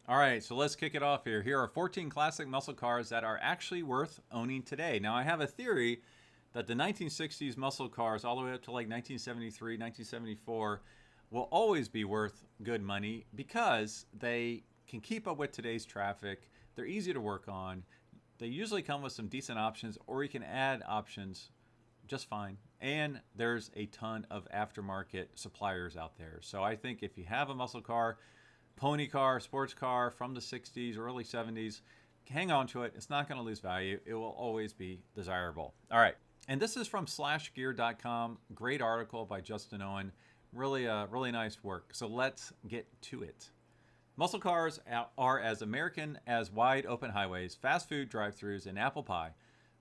All right, so let's kick it off here. Here are 14 classic muscle cars that are actually worth owning today. Now, I have a theory that the 1960s muscle cars, all the way up to like 1973, 1974, will always be worth good money because they can keep up with today's traffic. They're easy to work on. They usually come with some decent options, or you can add options just fine. And there's a ton of aftermarket suppliers out there. So I think if you have a muscle car, pony car, sports car from the 60s or early 70s, hang on to it. It's not going to lose value. It will always be desirable. All right. And this is from slashgear.com. Great article by Justin Owen. Really nice work. So let's get to it. Muscle cars are as American as wide open highways, fast food drive-thrus, and apple pie.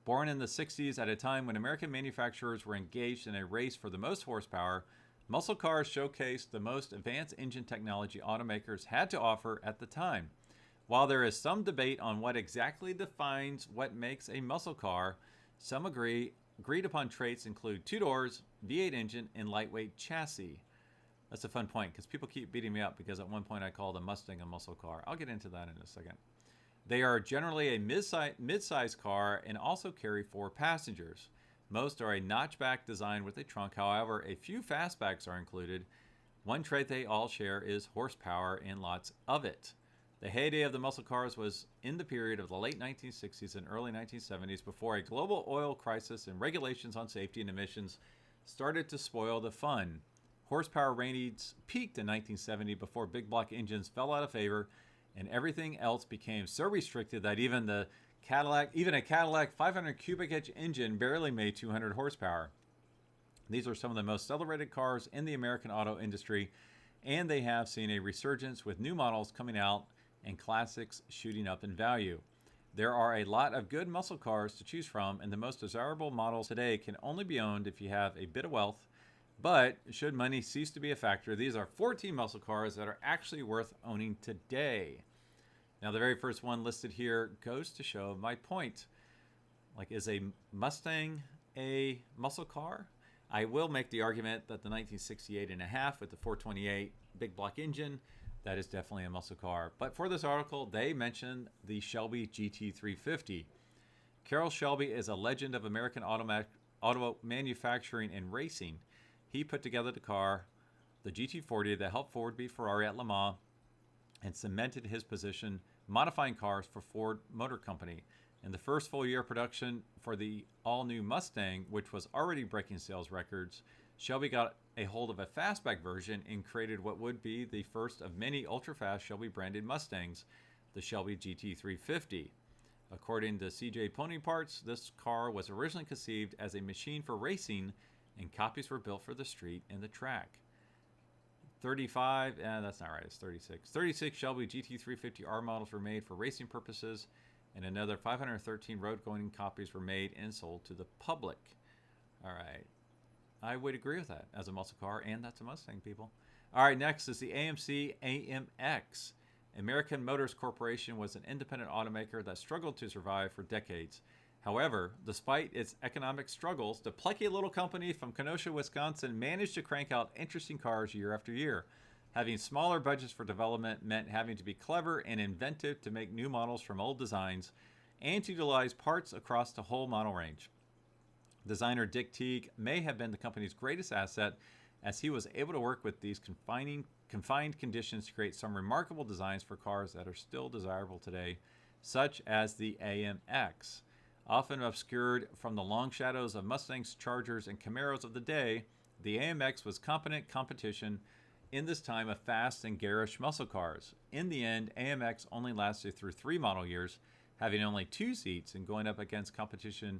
Born in the 60s at a time when American manufacturers were engaged in a race for the most horsepower, muscle cars showcased the most advanced engine technology automakers had to offer at the time. While there is some debate on what exactly defines what makes a muscle car, some agreed upon traits include 2 doors, V8 engine, and lightweight chassis. That's a fun point because people keep beating me up because at one point I called a Mustang a muscle car. I'll get into that in a second. They are generally a mid-size car and also carry 4 passengers. Most are a notchback design with a trunk. However, a few fastbacks are included. One trait they all share is horsepower and lots of it. The heyday of the muscle cars was in the period of the late 1960s and early 1970s before a global oil crisis and regulations on safety and emissions started to spoil the fun. Horsepower ratings peaked in 1970 before big block engines fell out of favor and everything else became so restricted that even a Cadillac 500 cubic inch engine barely made 200 horsepower. These are some of the most celebrated cars in the American auto industry, and they have seen a resurgence with new models coming out and classics shooting up in value. There are a lot of good muscle cars to choose from, and the most desirable models today can only be owned if you have a bit of wealth. But should money cease to be a factor, these are 14 muscle cars that are actually worth owning today. Now, the very first one listed here goes to show my point. Like, is a Mustang a muscle car? I will make the argument that the 1968 and a half with the 428 big block engine, that is definitely a muscle car. But for this article, they mentioned the Shelby GT350. Carroll Shelby is a legend of American auto manufacturing and racing. He put together the car, the GT40, that helped Ford beat Ferrari at Le Mans and cemented his position modifying cars for Ford Motor Company. In the first full year of production for the all-new Mustang, which was already breaking sales records, Shelby got a hold of a fastback version and created what would be the first of many ultra-fast Shelby-branded Mustangs, the Shelby GT350. According to CJ Pony Parts, this car was originally conceived as a machine for racing, and copies were built for the street and the track. 35, that's not right, it's 36. 36 Shelby GT350R models were made for racing purposes, and another 513 road-going copies were made and sold to the public. All right, I would agree with that as a muscle car, and that's a Mustang, people. All right, next is the AMC AMX. American Motors Corporation was an independent automaker that struggled to survive for decades. However, despite its economic struggles, the plucky little company from Kenosha, Wisconsin managed to crank out interesting cars year after year. Having smaller budgets for development meant having to be clever and inventive to make new models from old designs and to utilize parts across the whole model range. Designer Dick Teague may have been the company's greatest asset, as he was able to work with these confined conditions to create some remarkable designs for cars that are still desirable today, such as the AMX. Often obscured from the long shadows of Mustangs, Chargers, and Camaros of the day, the AMX was competent competition in this time of fast and garish muscle cars. In the end, AMX only lasted through 3 model years, having only 2 seats, and going up against competition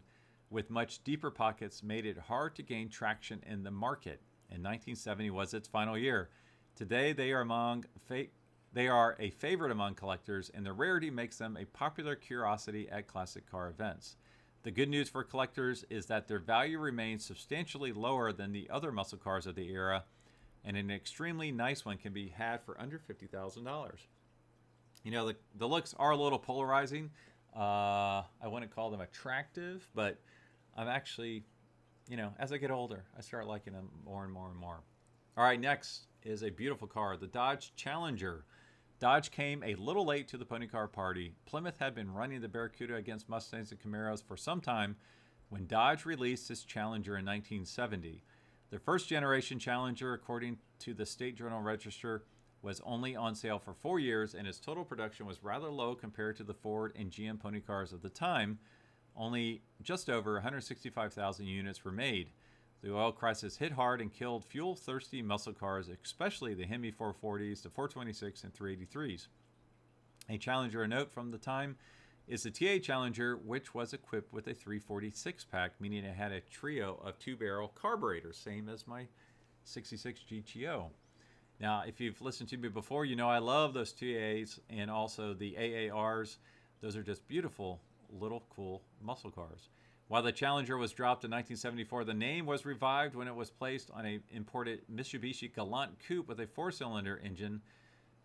with much deeper pockets made it hard to gain traction in the market. And 1970 was its final year. Today, they are a favorite among collectors, and their rarity makes them a popular curiosity at classic car events. The good news for collectors is that their value remains substantially lower than the other muscle cars of the era, and an extremely nice one can be had for under $50,000. You know, the looks are a little polarizing. I wouldn't call them attractive, but I'm actually, as I get older, I start liking them more and more and more. All right, next is a beautiful car, the Dodge Challenger. Dodge came a little late to the pony car party. Plymouth had been running the Barracuda against Mustangs and Camaros for some time when Dodge released its Challenger in 1970. The first generation Challenger, according to the State Journal Register, was only on sale for 4 years, and its total production was rather low compared to the Ford and GM pony cars of the time. Only just over 165,000 units were made. The oil crisis hit hard and killed fuel-thirsty muscle cars, especially the Hemi 440s, the 426, and 383s. A Challenger note from the time is the TA Challenger, which was equipped with a 346 pack, meaning it had a trio of two-barrel carburetors, same as my 66 GTO. Now, if you've listened to me before, you know I love those TAs and also the AARs. Those are just beautiful, little, cool muscle cars. While the Challenger was dropped in 1974, the name was revived when it was placed on a imported Mitsubishi Galant coupe with a 4-cylinder engine.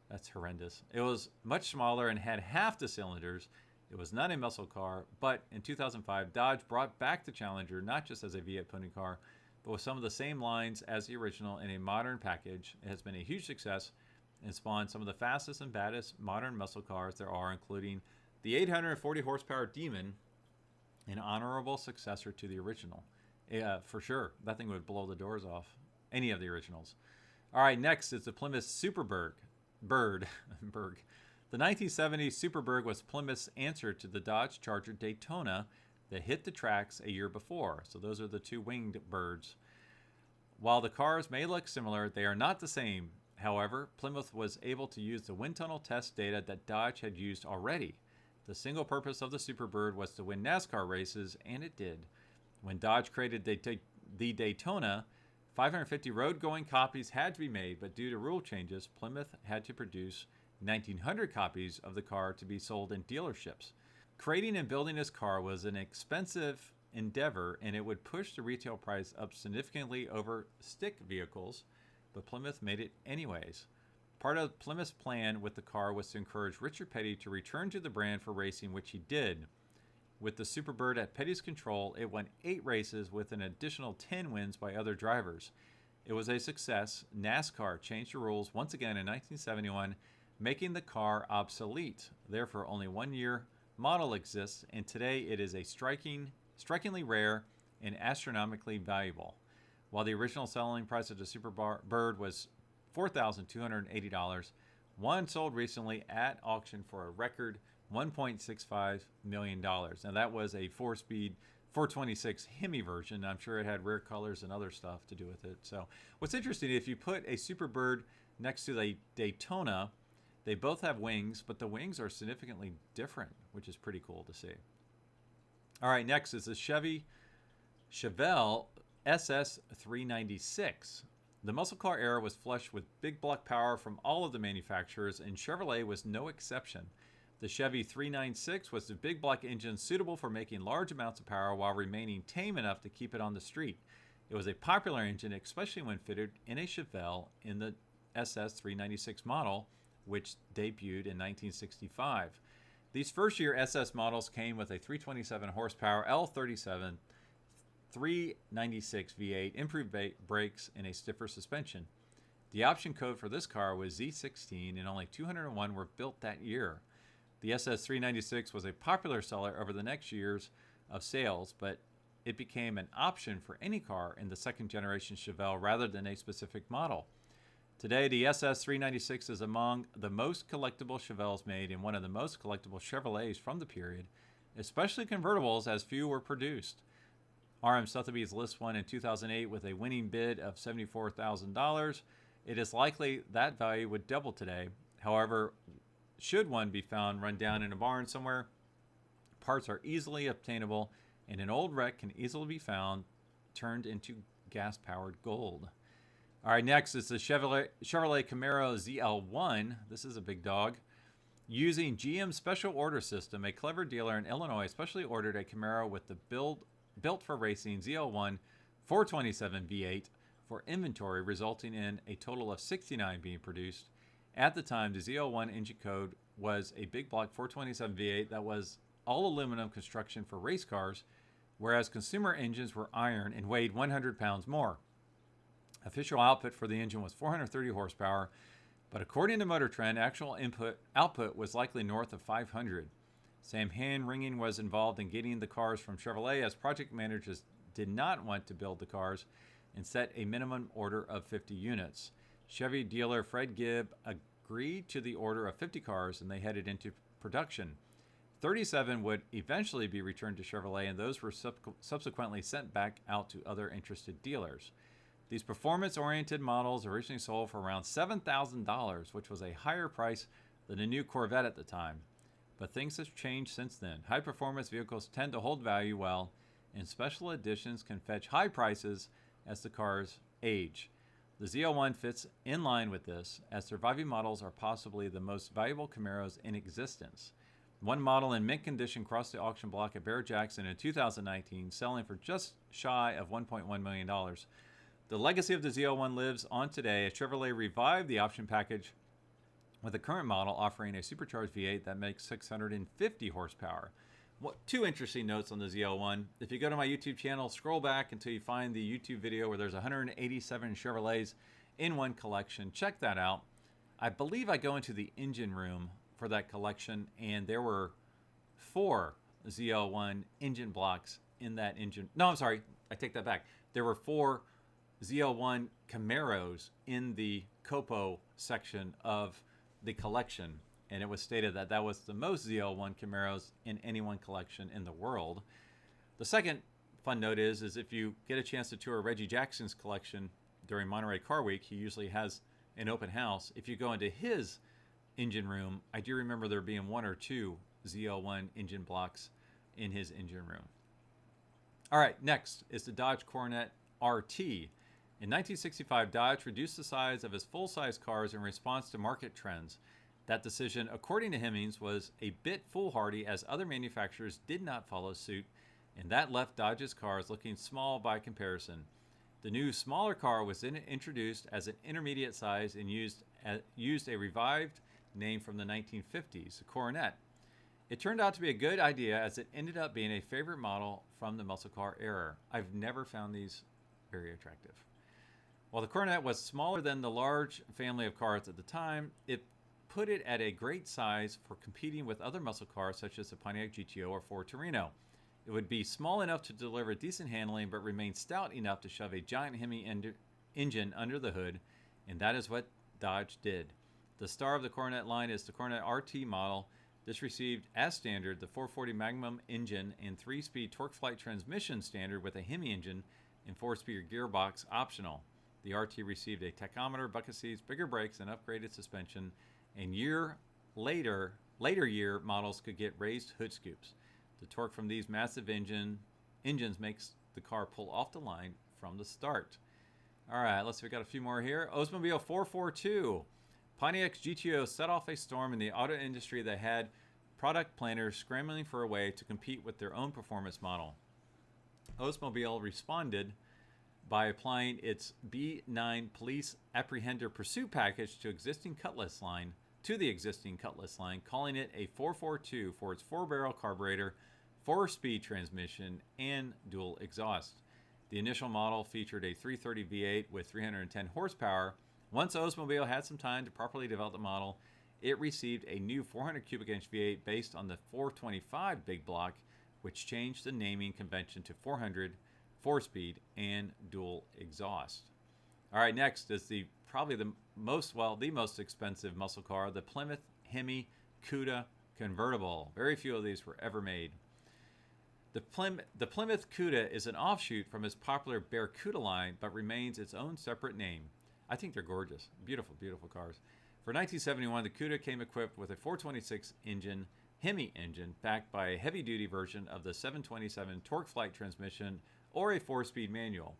That's horrendous. It was much smaller and had half the cylinders. It was not a muscle car, but in 2005, Dodge brought back the Challenger, not just as a V8 pony car, but with some of the same lines as the original in a modern package. It has been a huge success and spawned some of the fastest and baddest modern muscle cars there are, including the 840 horsepower Demon, an honorable successor to the original. For sure, that thing would blow the doors off any of the originals. All right, next is the Plymouth Superbird. The 1970 Superbird was Plymouth's answer to the Dodge Charger Daytona that hit the tracks a year before. So those are the two winged birds. While the cars may look similar, they are not the same. However, Plymouth was able to use the wind tunnel test data that Dodge had used already. The single purpose of the Superbird was to win NASCAR races, and it did. When Dodge created the Daytona, 550 road-going copies had to be made, but due to rule changes, Plymouth had to produce 1,900 copies of the car to be sold in dealerships. Creating and building this car was an expensive endeavor, and it would push the retail price up significantly over stick vehicles, but Plymouth made it anyways. Part of Plymouth's plan with the car was to encourage Richard Petty to return to the brand for racing, which he did. With the Superbird at Petty's control, it won 8 races with an additional 10 wins by other drivers. It was a success. NASCAR changed the rules once again in 1971, making the car obsolete. Therefore, only 1 year model exists, and today it is a strikingly rare and astronomically valuable. While the original selling price of the Superbird was $4,280, one sold recently at auction for a record $1.65 million. Now that was a 4-speed 426 Hemi version. I'm sure it had rare colors and other stuff to do with it. So what's interesting, if you put a Superbird next to the Daytona, they both have wings, but the wings are significantly different, which is pretty cool to see. All right, next is the Chevelle SS396. The muscle car era was flushed with big block power from all of the manufacturers, and Chevrolet was no exception. The Chevy 396 was the big block engine suitable for making large amounts of power while remaining tame enough to keep it on the street. It was a popular engine, especially when fitted in a Chevelle in the SS396 model, which debuted in 1965. These first-year SS models came with a 327 horsepower L37 396 V8, improved brakes, and a stiffer suspension. The option code for this car was Z16, and only 201 were built that year. The SS396 was a popular seller over the next years of sales, but it became an option for any car in the second-generation Chevelle rather than a specific model. Today, the SS396 is among the most collectible Chevelles made and one of the most collectible Chevrolets from the period, especially convertibles, as few were produced. RM Sotheby's lists one in 2008 with a winning bid of $74,000. It is likely that value would double today. However, should one be found run down in a barn somewhere, parts are easily obtainable, and an old wreck can easily be found turned into gas-powered gold. All right, next is the Chevrolet Camaro ZL1. This is a big dog. Using GM's special order system, a clever dealer in Illinois specially ordered a Camaro with the built for racing ZL1 427 V8 for inventory, resulting in a total of 69 being produced. At the time, the ZL1 engine code was a big block 427 V8 that was all aluminum construction for race cars, whereas consumer engines were iron and weighed 100 pounds more. Official output for the engine was 430 horsepower, But according to Motor Trend, actual output was likely north of 500. Same hand-wringing was involved in getting the cars from Chevrolet, as project managers did not want to build the cars and set a minimum order of 50 units. Chevy dealer Fred Gibb agreed to the order of 50 cars, and they headed into production. 37 would eventually be returned to Chevrolet, and those were subsequently sent back out to other interested dealers. These performance-oriented models originally sold for around $7,000, which was a higher price than a new Corvette at the time. But things have changed since then. High-performance vehicles tend to hold value well, and special editions can fetch high prices as the cars age. The Z01 fits in line with this, as surviving models are possibly the most valuable Camaros in existence. One model in mint condition crossed the auction block at Barrett-Jackson in 2019, selling for just shy of $1.1 million. The legacy of the Z01 lives on today, as Chevrolet revived the option package with the current model offering a supercharged V8 that makes 650 horsepower. Two interesting notes on the Z01. If you go to my YouTube channel, scroll back until you find the YouTube video where there's 187 Chevrolets in one collection. Check that out. I believe I go into the engine room for that collection, and there were 4 Z01 engine blocks in that engine. No, I'm sorry. I take that back. There were 4 Z01 Camaros in the Copo section of the collection, and it was stated that that was the most Z01 Camaros in any one collection in the world. The second fun note is if you get a chance to tour Reggie Jackson's collection during Monterey Car Week, he usually has an open house. If you go into his engine room, I do remember there being 1 or 2 Z01 engine blocks in his engine room. All right, next is the Dodge Coronet RT. In 1965, Dodge reduced the size of its full-size cars in response to market trends. That decision, according to Hemmings, was a bit foolhardy, as other manufacturers did not follow suit, and that left Dodge's cars looking small by comparison. The new smaller car was then introduced as an intermediate size and used a revived name from the 1950s, the Coronet. It turned out to be a good idea, as it ended up being a favorite model from the muscle car era. I've never found these very attractive. While the Coronet was smaller than the large family of cars at the time, it put it at a great size for competing with other muscle cars such as the Pontiac GTO or Ford Torino. It would be small enough to deliver decent handling, but remain stout enough to shove a giant Hemi engine under the hood, and that is what Dodge did. The star of the Coronet line is the Coronet RT model. This received, as standard, the 440 Magnum engine and 3-speed torque flight transmission standard with a Hemi engine and 4-speed gearbox optional. The RT received a tachometer, bucket seats, bigger brakes, and upgraded suspension, and later year models could get raised hood scoops. The torque from these massive engines makes the car pull off the line from the start. All right, let's see, we got a few more here. Oldsmobile 442. Pontiac GTO set off a storm in the auto industry that had product planners scrambling for a way to compete with their own performance model. Oldsmobile responded by applying its B9 Police Apprehender Pursuit package to the existing Cutlass line, calling it a 442 for its 4-barrel carburetor, 4-speed transmission, and dual exhaust. The initial model featured a 330 V8 with 310 horsepower. Once Oldsmobile had some time to properly develop the model, it received a new 400 cubic inch V8 based on the 425 big block, which changed the naming convention to 400, 4-speed, and dual exhaust. All right, next is the most expensive muscle car, the Plymouth Hemi Cuda convertible. Very few of these were ever made. The Plymouth Cuda is an offshoot from its popular Barracuda line, but remains its own separate name. I think they're gorgeous. Beautiful, beautiful cars. For 1971, the Cuda came equipped with a 426 Hemi engine, backed by a heavy-duty version of the 727 torque flight transmission or a 4-speed manual.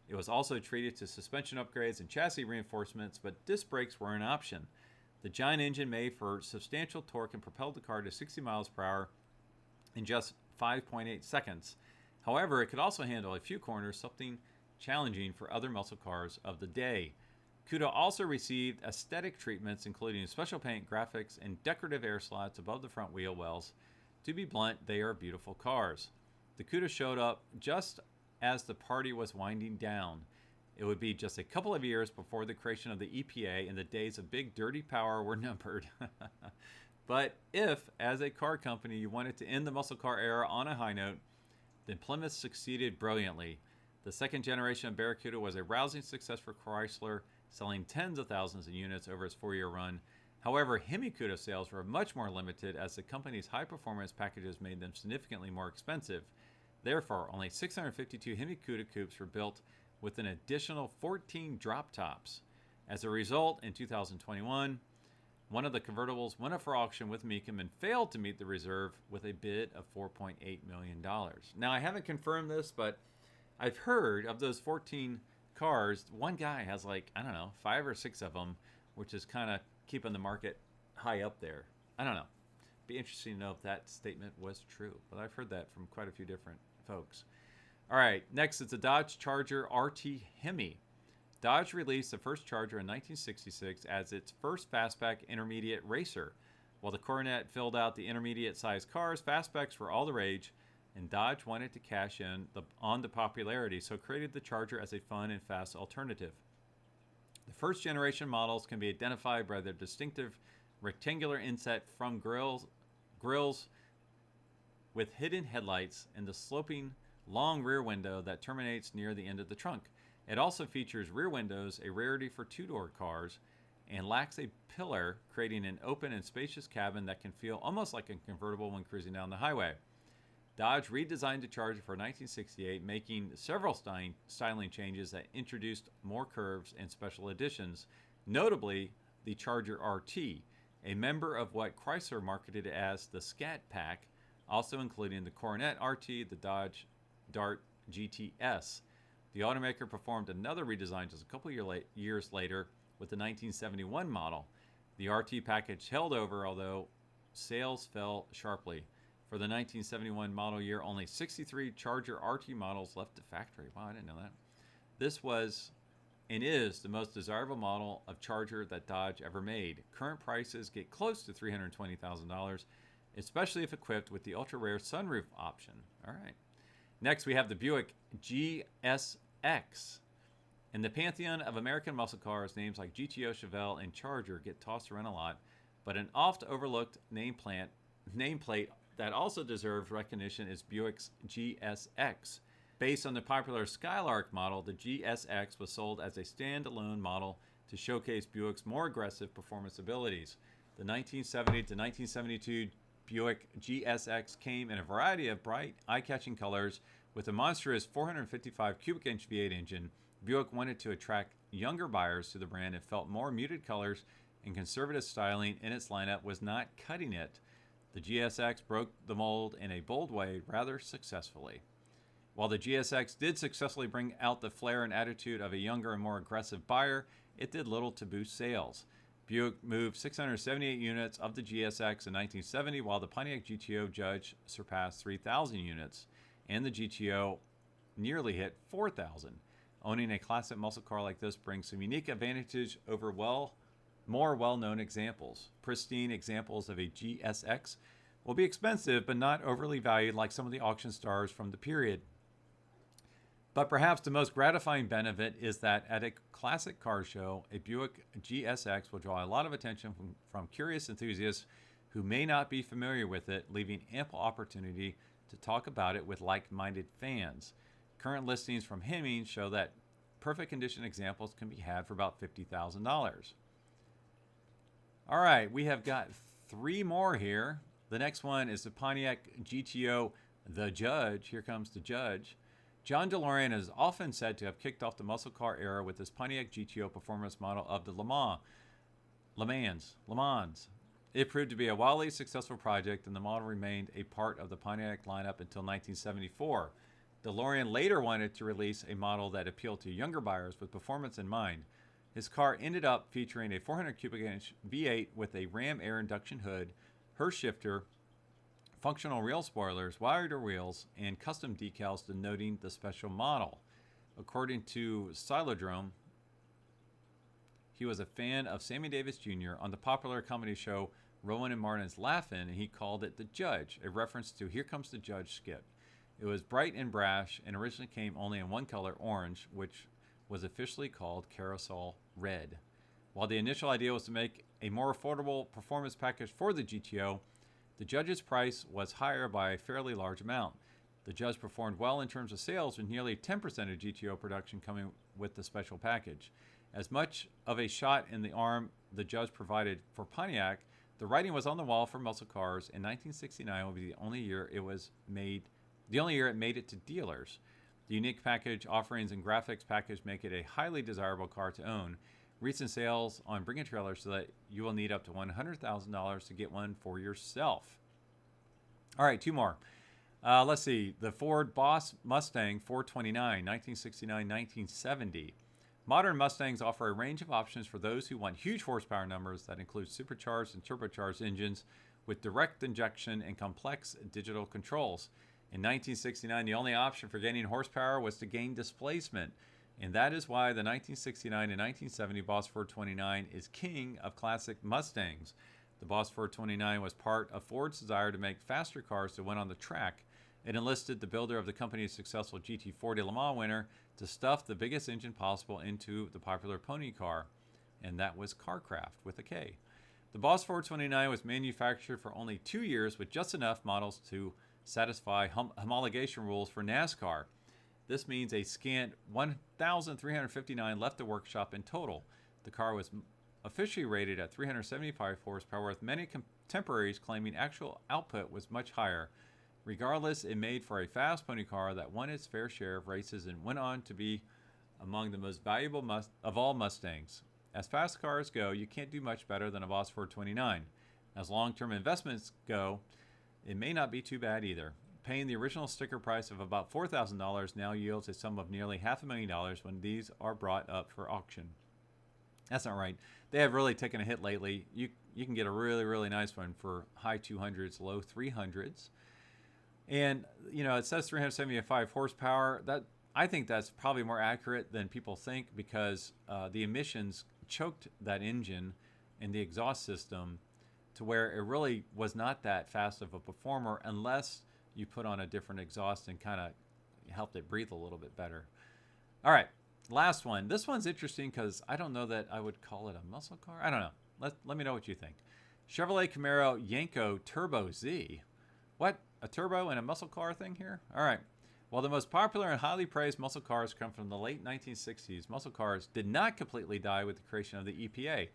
It was also treated to suspension upgrades and chassis reinforcements, but disc brakes were an option. The giant engine made for substantial torque and propelled the car to 60 miles per hour in just 5.8 seconds. However, it could also handle a few corners, something challenging for other muscle cars of the day. Cuda also received aesthetic treatments, including special paint, graphics, and decorative air slots above the front wheel wells. To be blunt, they are beautiful cars. The Cuda showed up just as the party was winding down. It would be just a couple of years before the creation of the EPA, and the days of big dirty power were numbered. But if, as a car company, you wanted to end the muscle car era on a high note, then Plymouth succeeded brilliantly. The second generation of Barracuda was a rousing success for Chrysler, selling tens of thousands of units over its 4-year run. However, Hemi Cuda sales were much more limited, as the company's high-performance packages made them significantly more expensive. Therefore, only 652 Hemi Cuda coupes were built, with an additional 14 drop tops. As a result, in 2021, one of the convertibles went up for auction with Meekum and failed to meet the reserve with a bid of $4.8 million. Now, I haven't confirmed this, but I've heard of those 14 cars, one guy has like, I don't know, 5 or 6 of them, which is kind of keeping the market high up there. I don't know. Be interesting to know if that statement was true, but I've heard that from quite a few different folks. All right, next is the Dodge Charger RT Hemi. Dodge released the first Charger in 1966 as its first fastback intermediate racer. While the Coronet filled out the intermediate-sized cars, fastbacks were all the rage, and Dodge wanted to cash in on the popularity, so created the Charger as a fun and fast alternative. The first-generation models can be identified by their distinctive rectangular inset front grills with hidden headlights and the sloping long rear window that terminates near the end of the trunk. It also features rear windows, a rarity for two-door cars, and lacks a pillar, creating an open and spacious cabin that can feel almost like a convertible when cruising down the highway. Dodge redesigned the Charger for 1968, making several styling changes that introduced more curves and special additions, notably the Charger RT, a member of what Chrysler marketed as the Scat Pack, also including the Coronet RT, the Dodge Dart GTS. The automaker performed another redesign just a couple years later with the 1971 model. The RT package held over, although sales fell sharply. For the 1971 model year, only 63 Charger RT models left the factory. Wow, I didn't know that. This was and is the most desirable model of Charger that Dodge ever made. Current prices get close to $320,000, especially if equipped with the ultra-rare sunroof option. All right. Next, we have the Buick GSX. In the pantheon of American muscle cars, names like GTO, Chevelle, and Charger get tossed around a lot, but an oft-overlooked nameplate that also deserves recognition is Buick's GSX. Based on the popular Skylark model, the GSX was sold as a standalone model to showcase Buick's more aggressive performance abilities. The 1970 to 1972 Buick GSX came in a variety of bright, eye-catching colors. With a monstrous 455 cubic inch V8 engine, Buick wanted to attract younger buyers to the brand and felt more muted colors and conservative styling in its lineup was not cutting it. The GSX broke the mold in a bold way rather successfully. While the GSX did successfully bring out the flair and attitude of a younger and more aggressive buyer, it did little to boost sales. Buick moved 678 units of the GSX in 1970, while the Pontiac GTO Judge surpassed 3,000 units, and the GTO nearly hit 4,000. Owning a classic muscle car like this brings some unique advantage over more well-known examples. Pristine examples of a GSX will be expensive, but not overly valued like some of the auction stars from the period. But perhaps the most gratifying benefit is that at a classic car show, a Buick GSX will draw a lot of attention from curious enthusiasts who may not be familiar with it, leaving ample opportunity to talk about it with like-minded fans. Current listings from Hemming show that perfect condition examples can be had for about $50,000. All right, we have got 3 more here. The next one is the Pontiac GTO, the Judge. Here comes the Judge. John DeLorean is often said to have kicked off the muscle car era with his Pontiac GTO performance model of the Le Mans. It proved to be a wildly successful project, and the model remained a part of the Pontiac lineup until 1974. DeLorean later wanted to release a model that appealed to younger buyers with performance in mind. His car ended up featuring a 400 cubic inch V8 with a ram air induction hood, Hurst shifter, functional rail spoilers, wider wheels, and custom decals denoting the special model. According to Stylodrome, he was a fan of Sammy Davis Jr. on the popular comedy show Rowan and Martin's Laugh-In, and he called it the Judge, a reference to Here Comes the Judge skit. It was bright and brash and originally came only in one color, orange, which was officially called Carousel Red. While the initial idea was to make a more affordable performance package for the GTO, the Judge's price was higher by a fairly large amount. The Judge performed well in terms of sales, with nearly 10% of GTO production coming with the special package. As much of a shot in the arm the Judge provided for Pontiac, the writing was on the wall for muscle cars, and 1969 will be the only year it made it to dealers. The unique package offerings and graphics package make it a highly desirable car to own. Recent sales on Bring a Trailer so that you will need up to $100,000 to get one for yourself. All right, two more. Let's see. The Ford Boss Mustang 429, 1969-1970. Modern Mustangs offer a range of options for those who want huge horsepower numbers that include supercharged and turbocharged engines with direct injection and complex digital controls. In 1969, the only option for gaining horsepower was to gain displacement, and that is why the 1969 and 1970 Boss 429 is king of classic Mustangs. The Boss 429 was part of Ford's desire to make faster cars to win on the track. It enlisted the builder of the company's successful GT40 Le Mans winner to stuff the biggest engine possible into the popular pony car, and that was Carcraft with a K. The Boss 429 was manufactured for only 2 years with just enough models to satisfy homologation rules for NASCAR. This means a scant 1,359 left the workshop in total. The car was officially rated at 375 horsepower, with many contemporaries claiming actual output was much higher. Regardless, it made for a fast pony car that won its fair share of races and went on to be among the most valuable of all Mustangs. As fast cars go, you can't do much better than a Boss 429. As long-term investments go, it may not be too bad either. Paying the original sticker price of about $4,000 now yields a sum of nearly $500,000 when these are brought up for auction. That's not right. They have really taken a hit lately. You can get a really, really nice one for high 200s, low 300s. And, you know, it says 375 horsepower. I think that's probably more accurate than people think, because the emissions choked that engine and the exhaust system to where it really was not that fast of a performer unless you put on a different exhaust and kind of helped it breathe a little bit better. All right, last one. This one's interesting because I don't know that I would call it a muscle car. I don't know. Let me know what you think. Chevrolet Camaro Yenko Turbo Z. What? A turbo and a muscle car thing here? All right. While the most popular and highly praised muscle cars come from the late 1960s, muscle cars did not completely die with the creation of the EPA.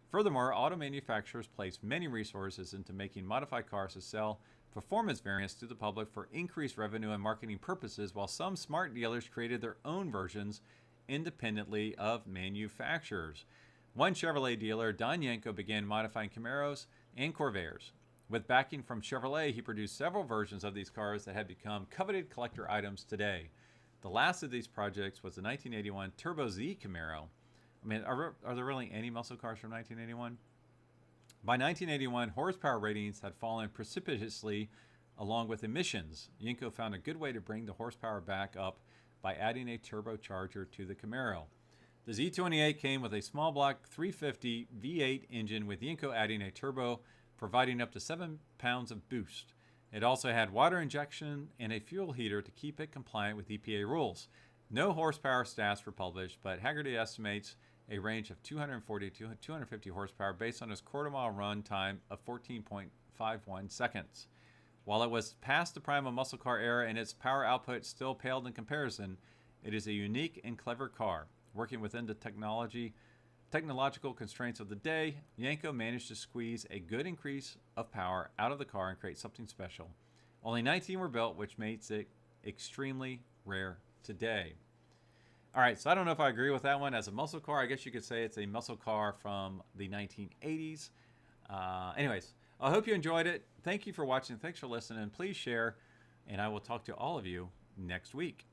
Furthermore, auto manufacturers placed many resources into making modified cars to sell performance variants to the public for increased revenue and marketing purposes, while some smart dealers created their own versions independently of manufacturers. One Chevrolet dealer, Don Yenko, began modifying Camaros and Corvairs. With backing from Chevrolet, he produced several versions of these cars that have become coveted collector items today. The last of these projects was the 1981 Turbo Z Camaro. I mean, are there really any muscle cars from 1981? By 1981, horsepower ratings had fallen precipitously along with emissions. Yenko found a good way to bring the horsepower back up by adding a turbocharger to the Camaro. The Z28 came with a small block 350 V8 engine, with Yenko adding a turbo providing up to 7 pounds of boost. It also had water injection and a fuel heater to keep it compliant with EPA rules. No horsepower stats were published, but Haggerty estimates a range of 240 to 250 horsepower based on its quarter-mile run time of 14.51 seconds. While it was past the prime of muscle car era and its power output still paled in comparison, it is a unique and clever car. Working within the technological constraints of the day, Yenko managed to squeeze a good increase of power out of the car and create something special. Only 19 were built, which makes it extremely rare today. All right, so I don't know if I agree with that one. As a muscle car, I guess you could say it's a muscle car from the 1980s. Anyways, I hope you enjoyed it. Thank you for watching. Thanks for listening. Please share, and I will talk to all of you next week.